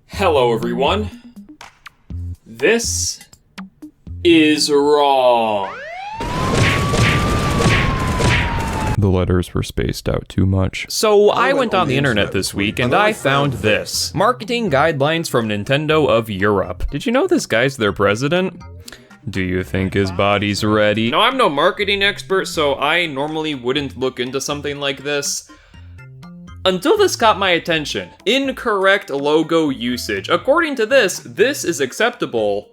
Hello everyone. This is wrong. The letters were spaced out too much. So I went on the internet this week and I found this. Marketing guidelines from Nintendo of Europe. Did you know this guy's their president? Do you think his body's ready? Now, I'm no marketing expert, so I normally wouldn't look into something like this. Until this caught my attention. Incorrect logo usage. According to this is acceptable.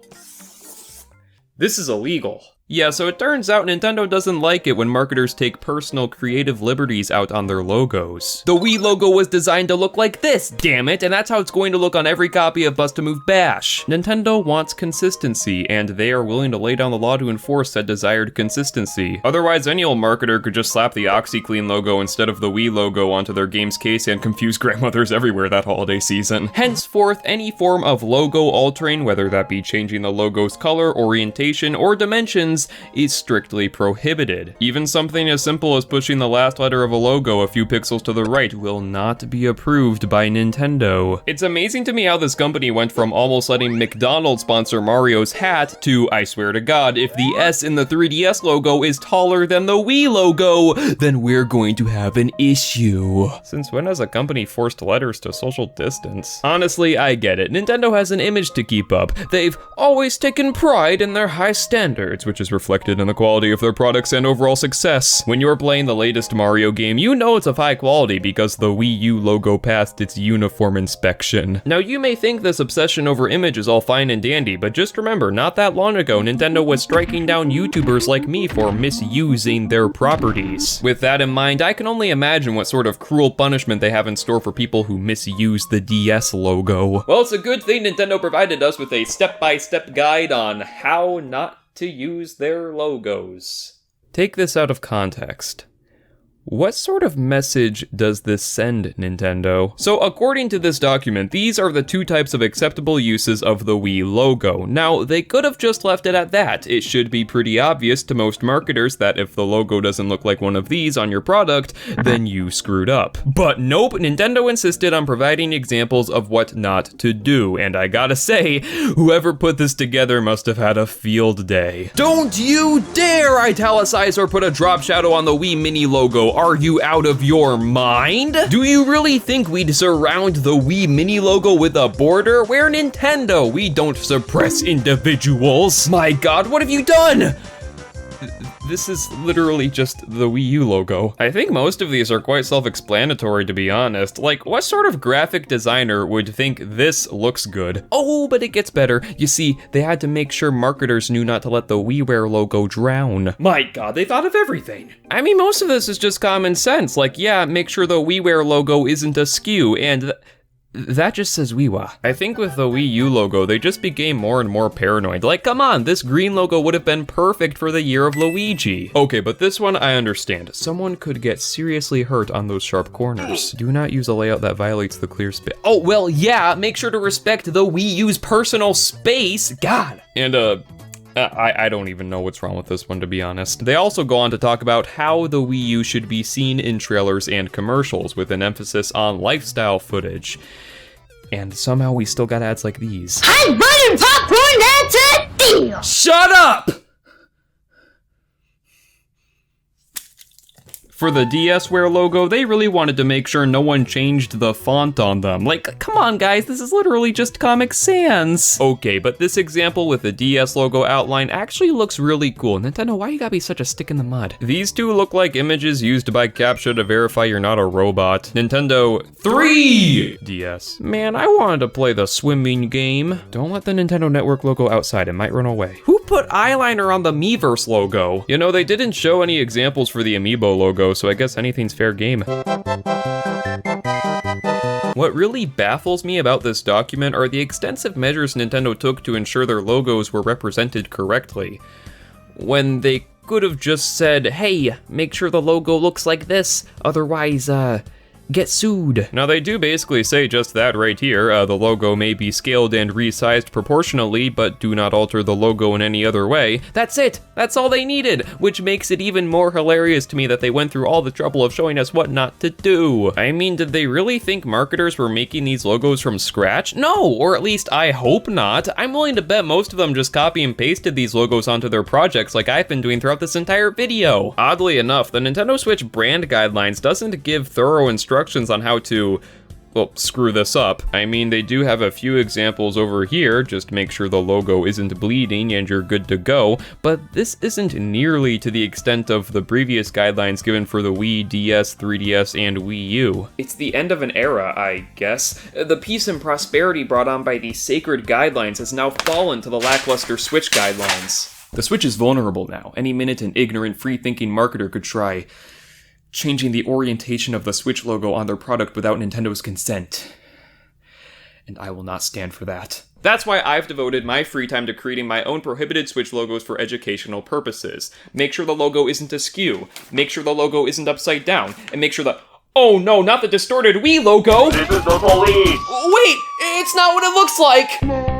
This is illegal. Yeah, so it turns out Nintendo doesn't like it when marketers take personal creative liberties out on their logos. The Wii logo was designed to look like this, damn it, and that's how it's going to look on every copy of Bust-A-Move Bash. Nintendo wants consistency, and they are willing to lay down the law to enforce said desired consistency. Otherwise, any old marketer could just slap the OxyClean logo instead of the Wii logo onto their game's case and confuse grandmothers everywhere that holiday season. Henceforth, any form of logo altering, whether that be changing the logo's color, orientation, or dimensions, is strictly prohibited. Even something as simple as pushing the last letter of a logo a few pixels to the right will not be approved by Nintendo. It's amazing to me how this company went from almost letting McDonald's sponsor Mario's hat to, I swear to God, if the S in the 3DS logo is taller than the Wii logo, then we're going to have an issue. Since when has a company forced letters to social distance? Honestly, I get it. Nintendo has an image to keep up. They've always taken pride in their high standards, which is reflected in the quality of their products and overall success. When you're playing the latest Mario game, you know it's of high quality because the Wii U logo passed its uniform inspection. Now, you may think this obsession over image is all fine and dandy, but just remember, not that long ago, Nintendo was striking down YouTubers like me for misusing their properties. With that in mind, I can only imagine what sort of cruel punishment they have in store for people who misuse the DS logo. Well, it's a good thing Nintendo provided us with a step-by-step guide on how not to use their logos. Take this out of context. What sort of message does this send, Nintendo? So according to this document, these are the two types of acceptable uses of the Wii logo. Now, they could have just left it at that. It should be pretty obvious to most marketers that if the logo doesn't look like one of these on your product, then you screwed up. But nope, Nintendo insisted on providing examples of what not to do, and I gotta say, whoever put this together must have had a field day. Don't you dare italicize or put a drop shadow on the Wii Mini logo. Are you out of your mind? Do you really think we'd surround the Wii Mini logo with a border? We're Nintendo, we don't suppress individuals. My God, what have you done? This is literally just the Wii U logo. I think most of these are quite self-explanatory, to be honest. Like, what sort of graphic designer would think this looks good? Oh, but it gets better. You see, they had to make sure marketers knew not to let the WiiWare logo drown. My God, they thought of everything. I mean, most of this is just common sense. Like, yeah, make sure the WiiWare logo isn't askew, and that just says Wiiwa. I think with the Wii U logo, they just became more and more paranoid. Like, come on, this green logo would have been perfect for the Year of Luigi. Okay, but this one I understand. Someone could get seriously hurt on those sharp corners. Do not use a layout that violates the clear space. Oh, well, yeah, make sure to respect the Wii U's personal space. God. And, I don't even know what's wrong with this one, to be honest. They also go on to talk about how the Wii U should be seen in trailers and commercials, with an emphasis on lifestyle footage. And somehow we still got ads like these. Hi, butter popcorn, that's a deal! Shut up! For the DSware logo, they really wanted to make sure no one changed the font on them. Like, come on guys, this is literally just Comic Sans. Okay, but this example with the DS logo outline actually looks really cool. Nintendo, why you gotta be such a stick in the mud? These two look like images used by CAPTCHA to verify you're not a robot. Nintendo 3DS. Man, I wanted to play the swimming game. Don't let the Nintendo Network logo outside, it might run away. Who put eyeliner on the Miiverse logo? You know, they didn't show any examples for the Amiibo logo, so I guess anything's fair game. What really baffles me about this document are the extensive measures Nintendo took to ensure their logos were represented correctly, when they could have just said, hey, make sure the logo looks like this, otherwise, get sued. Now they do basically say just that right here. The logo may be scaled and resized proportionally, but do not alter the logo in any other way. That's it. That's all they needed, which makes it even more hilarious to me that they went through all the trouble of showing us what not to do. I mean, did they really think marketers were making these logos from scratch? No, or at least I hope not. I'm willing to bet most of them just copy and pasted these logos onto their projects like I've been doing throughout this entire video. Oddly enough, the Nintendo Switch brand guidelines doesn't give thorough instructions on how to, well, screw this up. I mean, they do have a few examples over here, just make sure the logo isn't bleeding and you're good to go, but this isn't nearly to the extent of the previous guidelines given for the Wii, DS, 3DS, and Wii U. It's the end of an era, I guess. The peace and prosperity brought on by these sacred guidelines has now fallen to the lackluster Switch guidelines. The Switch is vulnerable now. Any minute an ignorant, free-thinking marketer could try changing the orientation of the Switch logo on their product without Nintendo's consent. And I will not stand for that. That's why I've devoted my free time to creating my own prohibited Switch logos for educational purposes. Make sure the logo isn't askew, make sure the logo isn't upside down, and make sure the— oh no, not the distorted Wii logo! This is the police! Wait, it's not what it looks like!